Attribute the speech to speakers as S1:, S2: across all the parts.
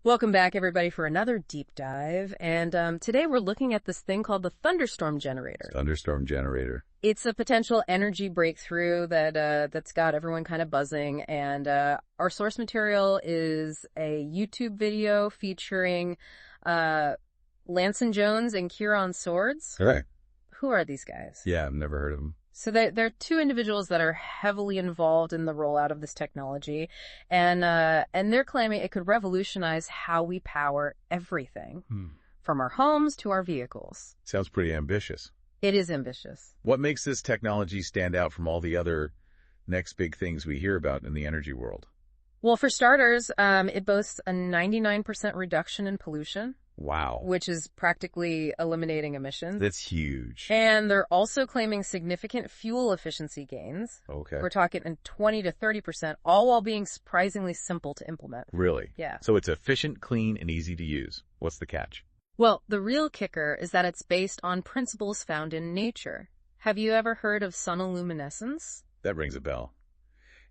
S1: Welcome back, everybody, for another deep dive. And today we're looking at this thing called the Thunderstorm Generator.
S2: Thunderstorm Generator.
S1: It's a potential energy breakthrough that's got everyone kind of buzzing. And our source material is a YouTube video featuring Lanson Jones and Kieran Swords.
S2: All right.
S1: Who are these guys?
S2: Yeah, I've never heard of them.
S1: So they're two individuals that are heavily involved in the rollout of this technology, and they're claiming it could revolutionize how we power everything, from our homes to our vehicles.
S2: Sounds pretty ambitious.
S1: It is ambitious.
S2: What makes this technology stand out from all the other next big things we hear about in the energy world?
S1: Well, for starters, it boasts a 99% reduction in pollution.
S2: Wow.
S1: Which is practically eliminating emissions.
S2: That's huge.
S1: And they're also claiming significant fuel efficiency gains.
S2: Okay.
S1: We're talking 20 to 30%, all while being surprisingly simple to implement.
S2: Really?
S1: Yeah.
S2: So it's efficient, clean, and easy to use. What's the catch?
S1: Well, the real kicker is that it's based on principles found in nature. Have you ever heard of sonoluminescence?
S2: That rings a bell.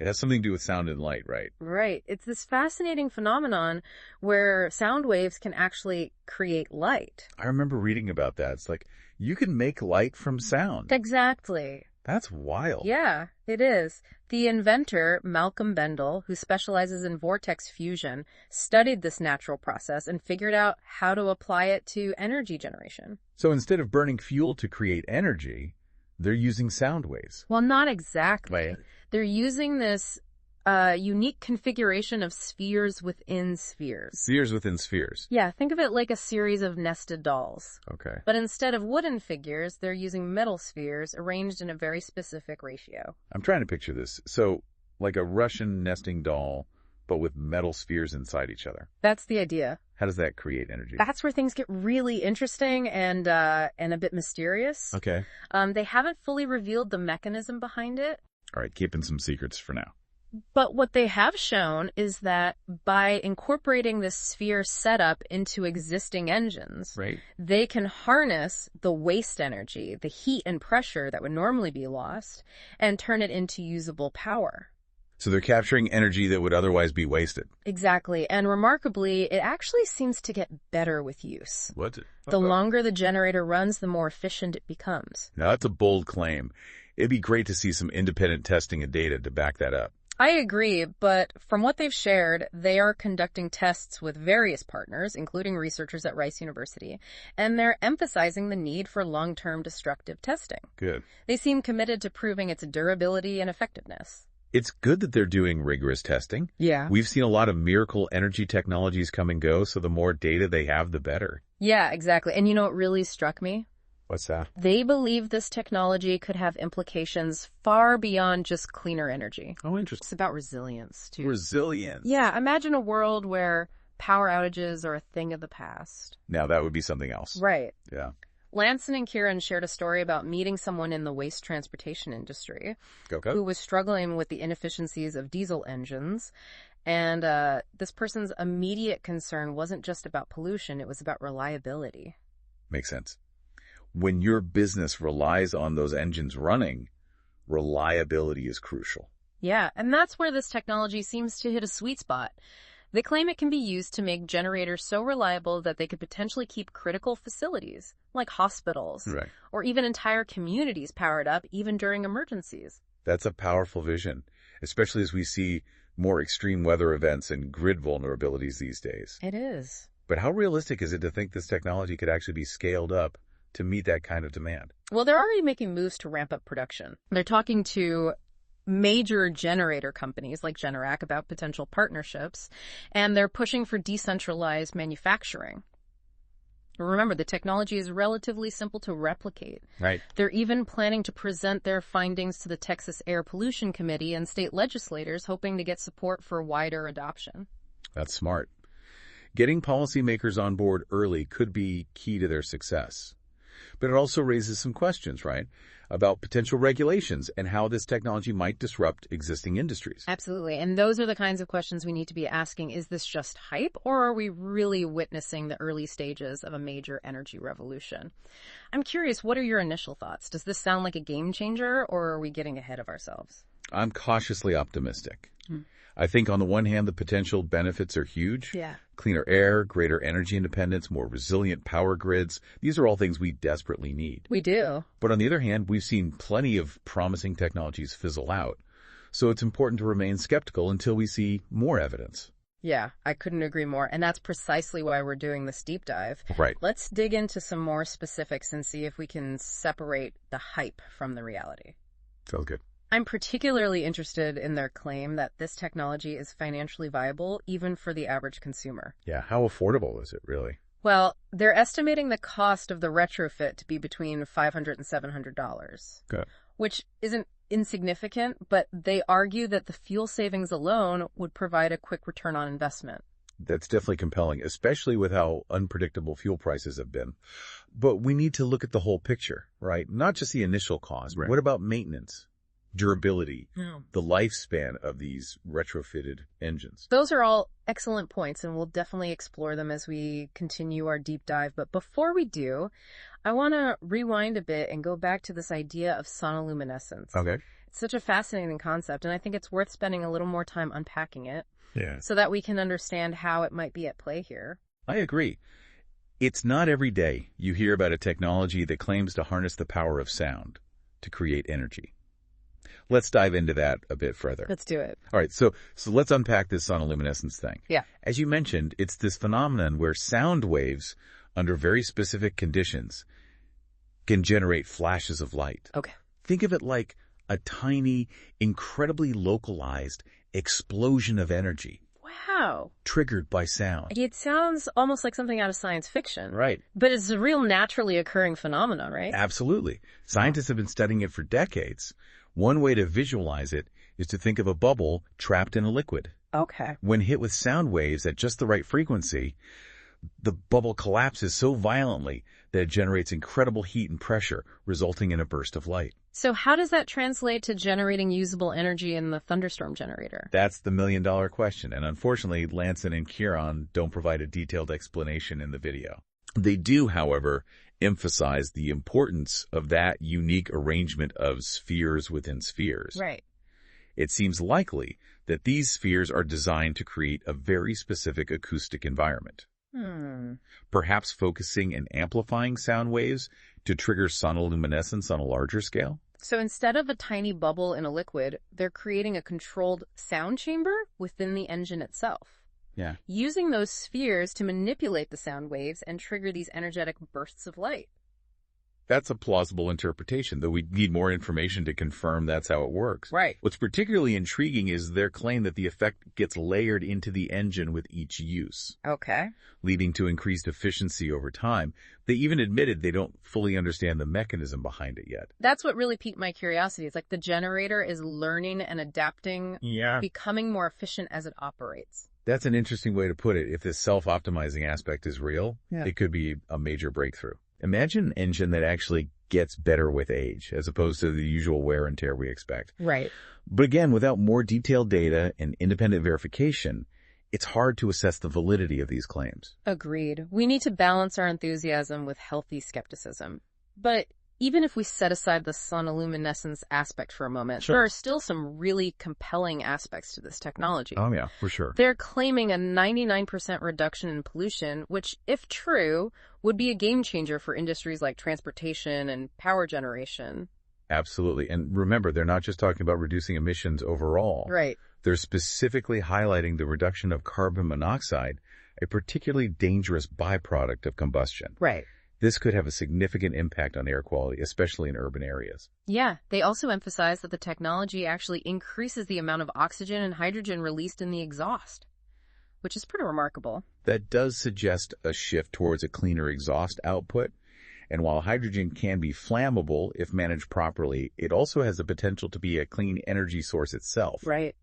S2: It has something to do with sound and light, right?
S1: Right. It's this fascinating phenomenon where sound waves can actually create light.
S2: I remember reading about that. It's like, you can make light from sound.
S1: Exactly.
S2: That's wild.
S1: Yeah, it is. The inventor, Malcolm Bendall, who specializes in vortex fusion, studied this natural process and figured out how to apply it to energy generation.
S2: So instead of burning fuel to create energy, they're using sound waves.
S1: Well, not exactly.
S2: Right.
S1: They're using this unique configuration of spheres within spheres.
S2: Spheres within spheres.
S1: Yeah, think of it like a series of nested dolls.
S2: Okay.
S1: But instead of wooden figures, they're using metal spheres arranged in a very specific ratio.
S2: I'm trying to picture this. So, like a Russian nesting doll, but with metal spheres inside each other.
S1: That's the idea.
S2: How does that create energy?
S1: That's where things get really interesting and a bit mysterious.
S2: Okay.
S1: They haven't fully revealed the mechanism behind it.
S2: All right, keeping some secrets for now.
S1: But what they have shown is that by incorporating this sphere setup into existing engines,
S2: Right.
S1: they can harness the waste energy, the heat and pressure that would normally be lost, and turn it into usable power.
S2: So they're capturing energy that would otherwise be wasted.
S1: Exactly. And remarkably, it actually seems to get better with use.
S2: What?
S1: The longer the generator runs, the more efficient it becomes.
S2: Now, that's a bold claim. It'd be great to see some independent testing and data to back that up.
S1: I agree, but from what they've shared, they are conducting tests with various partners, including researchers at Rice University, and they're emphasizing the need for long-term destructive testing.
S2: Good.
S1: They seem committed to proving its durability and effectiveness.
S2: It's good that they're doing rigorous testing.
S1: Yeah.
S2: We've seen a lot of miracle energy technologies come and go, so the more data they have, the better.
S1: Yeah, exactly. And you know what really struck me?
S2: What's that?
S1: They believe this technology could have implications far beyond just cleaner energy.
S2: Oh, interesting.
S1: It's about resilience, too.
S2: Resilience.
S1: Yeah, imagine a world where power outages are a thing of the past.
S2: Now, that would be something else.
S1: Right.
S2: Yeah.
S1: Lanson and Kieran shared a story about meeting someone in the waste transportation industry who was struggling with the inefficiencies of diesel engines. And this person's immediate concern wasn't just about pollution, it was about reliability.
S2: Makes sense. When your business relies on those engines running, reliability is crucial.
S1: Yeah, and that's where this technology seems to hit a sweet spot. They claim it can be used to make generators so reliable that they could potentially keep critical facilities, like hospitals,
S2: Right.
S1: or even entire communities powered up even during emergencies.
S2: That's a powerful vision, especially as we see more extreme weather events and grid vulnerabilities these days.
S1: It is.
S2: But how realistic is it to think this technology could actually be scaled up to meet that kind of demand?
S1: Well, they're already making moves to ramp up production. They're talking to major generator companies like Generac about potential partnerships, and they're pushing for decentralized manufacturing. Remember, the technology is relatively simple to replicate.
S2: Right.
S1: They're even planning to present their findings to the Texas Air Pollution Committee and state legislators, hoping to get support for wider adoption.
S2: That's smart. Getting policymakers on board early could be key to their success. But it also raises some questions, right, about potential regulations and how this technology might disrupt existing industries.
S1: Absolutely. And those are the kinds of questions we need to be asking. Is this just hype, or are we really witnessing the early stages of a major energy revolution? I'm curious, what are your initial thoughts? Does this sound like a game changer, or are we getting ahead of ourselves?
S2: I'm cautiously optimistic. I think on the one hand, the potential benefits are huge.
S1: Yeah.
S2: Cleaner air, greater energy independence, more resilient power grids. These are all things we desperately need.
S1: We do.
S2: But on the other hand, we've seen plenty of promising technologies fizzle out. So it's important to remain skeptical until we see more evidence.
S1: Yeah, I couldn't agree more. And that's precisely why we're doing this deep dive.
S2: Right.
S1: Let's dig into some more specifics and see if we can separate the hype from the reality.
S2: Sounds good.
S1: I'm particularly interested in their claim that this technology is financially viable even for the average consumer.
S2: Yeah, how affordable is it really?
S1: Well, they're estimating the cost of the retrofit to be between $500 and $700,
S2: Good.
S1: which isn't insignificant, but they argue that the fuel savings alone would provide a quick return on investment.
S2: That's definitely compelling, especially with how unpredictable fuel prices have been. But we need to look at the whole picture, right? Not just the initial cost.
S3: Right.
S2: What about maintenance, durability,
S1: Yeah.
S2: the lifespan of these retrofitted engines?
S1: Those are all excellent points, and we'll definitely explore them as we continue our deep dive. But before we do, I want to rewind a bit and go back to this idea of sonoluminescence.
S2: Okay.
S1: It's such a fascinating concept, and I think it's worth spending a little more time unpacking it
S3: Yeah.
S1: so that we can understand how it might be at play here.
S2: I agree. It's not every day you hear about a technology that claims to harness the power of sound to create energy. Let's dive into that a bit further.
S1: Let's do it.
S2: All right, so let's unpack this sonoluminescence thing.
S1: Yeah.
S2: As you mentioned, it's this phenomenon where sound waves, under very specific conditions, can generate flashes of light.
S1: Okay.
S2: Think of it like a tiny, incredibly localized explosion of energy
S1: Wow.
S2: triggered by sound.
S1: It sounds almost like something out of science fiction.
S2: Right.
S1: But it's a real naturally occurring phenomenon, right?
S2: Absolutely. Scientists have been studying it for decades. One way to visualize it is to think of a bubble trapped in a liquid.
S1: Okay.
S2: When hit with sound waves at just the right frequency, the bubble collapses so violently that it generates incredible heat and pressure, resulting in a burst of light.
S1: So how does that translate to generating usable energy in the thunderstorm generator?
S2: That's the million-dollar question, and unfortunately, Lanson and Kieran don't provide a detailed explanation in the video. They do, however, emphasize the importance of that unique arrangement of spheres within spheres.
S1: Right.
S2: It seems likely that these spheres are designed to create a very specific acoustic environment, perhaps focusing and amplifying sound waves to trigger sonoluminescence on a larger scale.
S1: So instead of a tiny bubble in a liquid, they're creating a controlled sound chamber within the engine itself,
S2: Yeah.
S1: using those spheres to manipulate the sound waves and trigger these energetic bursts of light.
S2: That's a plausible interpretation, though we need more information to confirm that's how it works.
S1: Right.
S2: What's particularly intriguing is their claim that the effect gets layered into the engine with each use,
S1: Okay.
S2: leading to increased efficiency over time. They even admitted they don't fully understand the mechanism behind it yet.
S1: That's what really piqued my curiosity. It's like the generator is learning and adapting,
S3: Yeah.
S1: becoming more efficient as it operates.
S2: That's an interesting way to put it. If this self-optimizing aspect is real,
S3: Yeah.
S2: it could be a major breakthrough. Imagine an engine that actually gets better with age, as opposed to the usual wear and tear we expect.
S1: Right.
S2: But again, without more detailed data and independent verification, it's hard to assess the validity of these claims.
S1: Agreed. We need to balance our enthusiasm with healthy skepticism. But even if we set aside the sonoluminescence aspect for a moment,
S3: Sure.
S1: there are still some really compelling aspects to this technology.
S2: Oh yeah, for sure.
S1: They're claiming a 99% reduction in pollution, which, if true, would be a game changer for industries like transportation and power generation.
S2: Absolutely. And remember, they're not just talking about reducing emissions overall.
S1: Right.
S2: They're specifically highlighting the reduction of carbon monoxide, a particularly dangerous byproduct of combustion.
S1: Right.
S2: This could have a significant impact on air quality, especially in urban areas.
S1: Yeah, they also emphasize that the technology actually increases the amount of oxygen and hydrogen released in the exhaust, which is pretty remarkable.
S2: That does suggest a shift towards a cleaner exhaust output. And while hydrogen can be flammable if managed properly, it also has the potential to be a clean energy source itself.
S1: Right.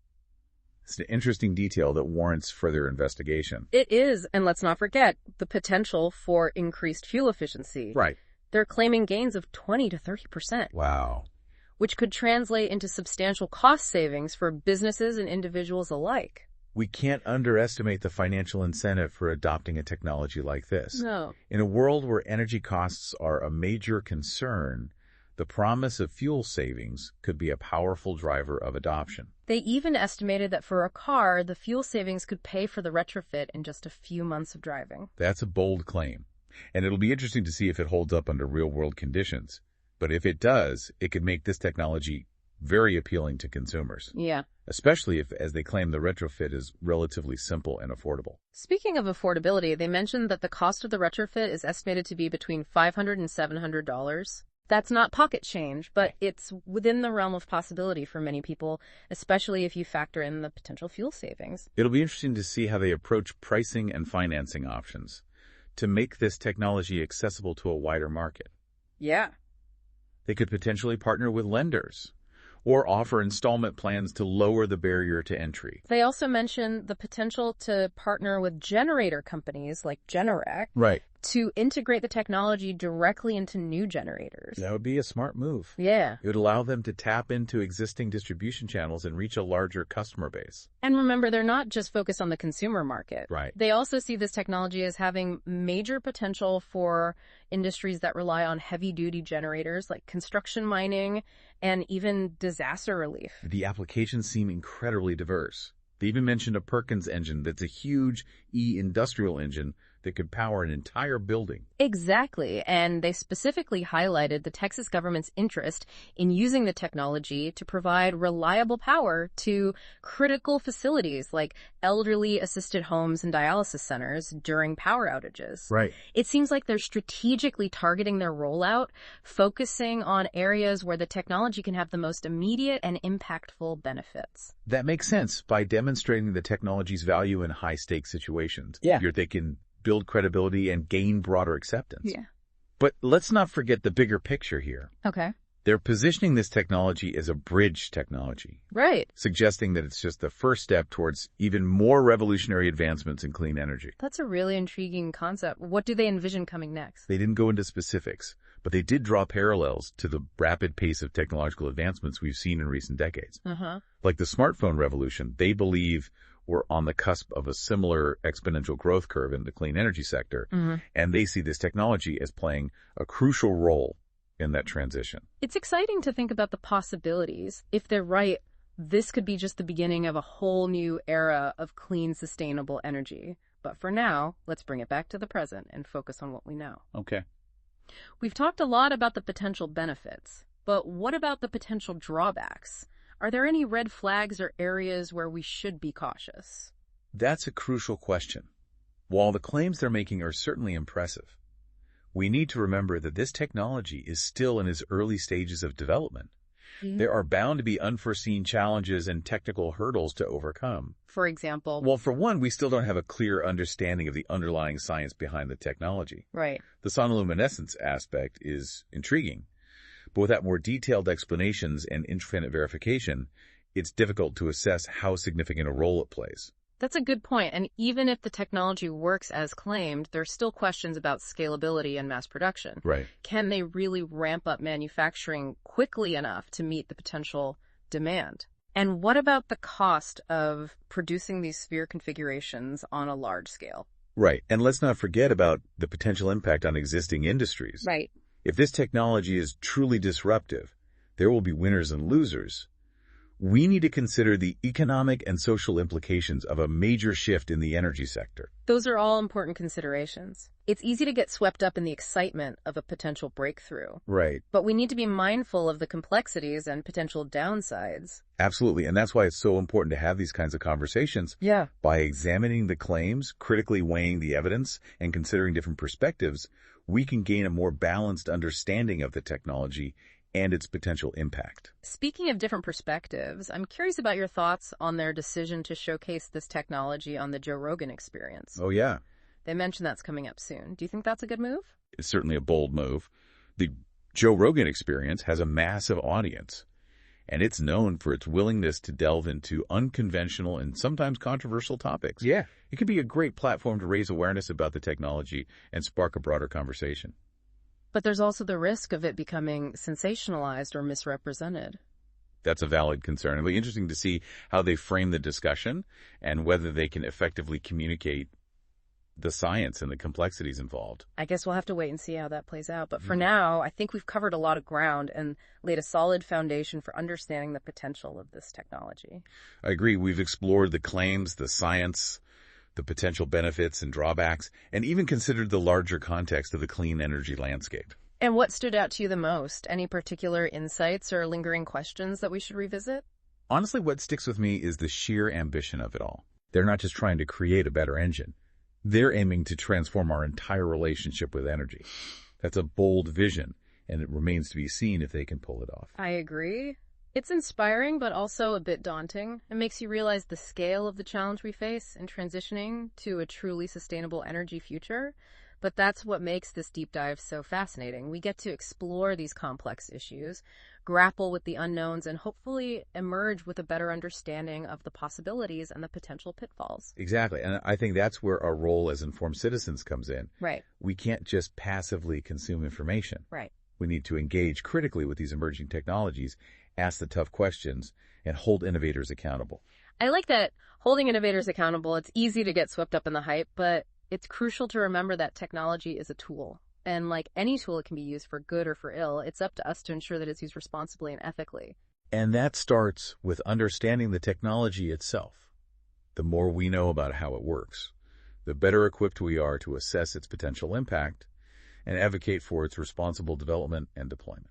S2: It's an interesting detail that warrants further investigation.
S1: It is, and let's not forget, the potential for increased fuel efficiency.
S2: Right.
S1: They're claiming gains of 20 to 30%,
S2: Wow.
S1: which could translate into substantial cost savings for businesses and individuals alike.
S2: We can't underestimate the financial incentive for adopting a technology like this.
S1: No.
S2: In a world where energy costs are a major concern, The promise of fuel savings could be a powerful driver of adoption.
S1: They even estimated that for a car, the fuel savings could pay for the retrofit in just a few months of driving.
S2: That's a bold claim, and it'll be interesting to see if it holds up under real-world conditions. But if it does, it could make this technology very appealing to consumers.
S1: Yeah.
S2: Especially if, as they claim, the retrofit is relatively simple and affordable.
S1: Speaking of affordability, they mentioned that the cost of the retrofit is estimated to be between $500 and $700. That's not pocket change, but it's within the realm of possibility for many people, especially if you factor in the potential fuel savings.
S2: It'll be interesting to see how they approach pricing and financing options to make this technology accessible to a wider market.
S1: Yeah.
S2: They could potentially partner with lenders or offer installment plans to lower the barrier to entry.
S1: They also mentioned the potential to partner with generator companies like Generac
S2: Right.
S1: to integrate the technology directly into new generators.
S2: That would be a smart move.
S1: Yeah.
S2: It would allow them to tap into existing distribution channels and reach a larger customer base.
S1: And remember, they're not just focused on the consumer market.
S2: Right.
S1: They also see this technology as having major potential for industries that rely on heavy-duty generators like construction, mining, and even disaster relief.
S2: The applications seem incredibly diverse. They even mentioned a Perkins engine that's a huge industrial engine that could power an entire building.
S1: Exactly, and they specifically highlighted the Texas government's interest in using the technology to provide reliable power to critical facilities like elderly assisted homes and dialysis centers during power outages.
S2: Right.
S1: It seems like they're strategically targeting their rollout, focusing on areas where the technology can have the most immediate and impactful benefits.
S2: That makes sense by demonstrating the technology's value in high-stakes situations.
S1: Yeah.
S2: They can build credibility and gain broader acceptance.
S1: Yeah.
S2: But let's not forget the bigger picture here.
S1: Okay.
S2: They're positioning this technology as a bridge technology,
S1: Right.
S2: suggesting that it's just the first step towards even more revolutionary advancements in clean energy.
S1: That's a really intriguing concept. What do they envision coming next?
S2: They didn't go into specifics, but they did draw parallels to the rapid pace of technological advancements we've seen in recent decades.
S1: Uh-huh.
S2: Like the smartphone revolution, they believe we're on the cusp of a similar exponential growth curve in the clean energy sector, and they see this technology as playing a crucial role in that transition.
S1: It's exciting to think about the possibilities. If they're right, this could be just the beginning of a whole new era of clean, sustainable energy. But for now, let's bring it back to the present and focus on what we know.
S2: Okay.
S1: We've talked a lot about the potential benefits, but what about the potential drawbacks? Are there any red flags or areas where we should be cautious?
S2: That's a crucial question. While the claims they're making are certainly impressive, we need to remember that this technology is still in its early stages of development. There are bound to be unforeseen challenges and technical hurdles to overcome.
S1: For example?
S2: Well, for one, we still don't have a clear understanding of the underlying science behind the technology.
S1: Right.
S2: The sonoluminescence aspect is intriguing, but without more detailed explanations and independent verification, it's difficult to assess how significant a role it plays.
S1: That's a good point. And even if the technology works as claimed, there's still questions about scalability and mass production.
S2: Right.
S1: Can they really ramp up manufacturing quickly enough to meet the potential demand? And what about the cost of producing these sphere configurations on a large scale?
S2: Right. And let's not forget about the potential impact on existing industries.
S1: Right.
S2: If this technology is truly disruptive, there will be winners and losers. We need to consider the economic and social implications of a major shift in the energy sector.
S1: Those are all important considerations. It's easy to get swept up in the excitement of a potential breakthrough.
S2: Right.
S1: But we need to be mindful of the complexities and potential downsides.
S2: Absolutely. And that's why it's so important to have these kinds of conversations.
S1: Yeah.
S2: By examining the claims, critically weighing the evidence, and considering different perspectives, we can gain a more balanced understanding of the technology and its potential impact.
S1: Speaking of different perspectives, I'm curious about your thoughts on their decision to showcase this technology on the Joe Rogan Experience.
S2: Oh, yeah.
S1: They mentioned that's coming up soon. Do you think that's a good move?
S2: It's certainly a bold move. The Joe Rogan Experience has a massive audience, and it's known for its willingness to delve into unconventional and sometimes controversial topics.
S1: Yeah.
S2: It could be a great platform to raise awareness about the technology and spark a broader conversation.
S1: But there's also the risk of it becoming sensationalized or misrepresented.
S2: That's a valid concern. It'll be interesting to see how they frame the discussion and whether they can effectively communicate the science and the complexities involved.
S1: I guess we'll have to wait and see how that plays out. But for now, I think we've covered a lot of ground and laid a solid foundation for understanding the potential of this technology.
S2: I agree. We've explored the claims, the science, the potential benefits and drawbacks, and even considered the larger context of the clean energy landscape.
S1: And what stood out to you the most? Any particular insights or lingering questions that we should revisit?
S2: Honestly, what sticks with me is the sheer ambition of it all. They're not just trying to create a better engine. They're aiming to transform our entire relationship with energy. That's a bold vision, and it remains to be seen if they can pull it off.
S1: I agree. It's inspiring, but also a bit daunting. It makes you realize the scale of the challenge we face in transitioning to a truly sustainable energy future. But that's what makes this deep dive so fascinating. We get to explore these complex issues, grapple with the unknowns, and hopefully emerge with a better understanding of the possibilities and the potential pitfalls.
S2: Exactly. And I think that's where our role as informed citizens comes in.
S1: Right.
S2: We can't just passively consume information.
S1: Right.
S2: We need to engage critically with these emerging technologies, ask the tough questions, and hold innovators accountable.
S1: I like that holding innovators accountable. It's easy to get swept up in the hype, but it's crucial to remember that technology is a tool. And like any tool, it can be used for good or for ill. It's up to us to ensure that it's used responsibly and ethically.
S2: And that starts with understanding the technology itself. The more we know about how it works, the better equipped we are to assess its potential impact and advocate for its responsible development and deployment.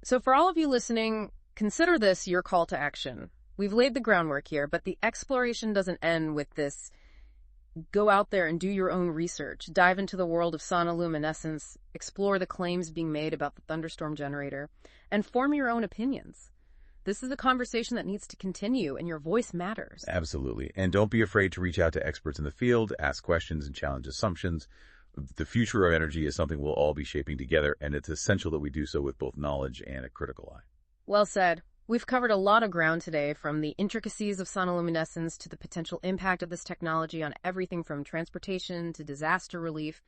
S1: So for all of you listening, consider this your call to action. We've laid the groundwork here, but the exploration doesn't end with this. Go out there and do your own research. Dive into the world of sonoluminescence, explore the claims being made about the thunderstorm generator, and form your own opinions. This is a conversation that needs to continue, and your voice matters.
S2: Absolutely. And don't be afraid to reach out to experts in the field, ask questions, and challenge assumptions. The future of energy is something we'll all be shaping together, and it's essential that we do so with both knowledge and a critical eye.
S1: Well said. We've covered a lot of ground today, from the intricacies of sonoluminescence to the potential impact of this technology on everything from transportation to disaster relief.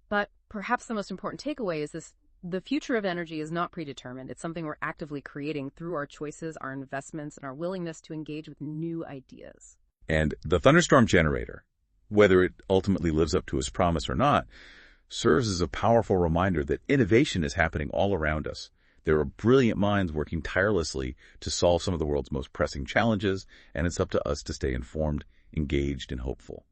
S1: But perhaps the most important takeaway is this: the future of energy is not predetermined. It's something we're actively creating through our choices, our investments, and our willingness to engage with new ideas.
S2: And the thunderstorm generator, whether it ultimately lives up to its promise or not, serves as a powerful reminder that innovation is happening all around us. There are brilliant minds working tirelessly to solve some of the world's most pressing challenges, and it's up to us to stay informed, engaged, and hopeful.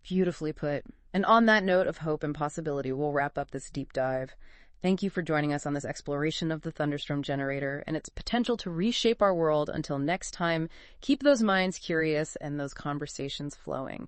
S1: Beautifully put. And on that note of hope and possibility, we'll wrap up this deep dive. Thank you for joining us on this exploration of the thunderstorm generator and its potential to reshape our world. Until next time, keep those minds curious and those conversations flowing.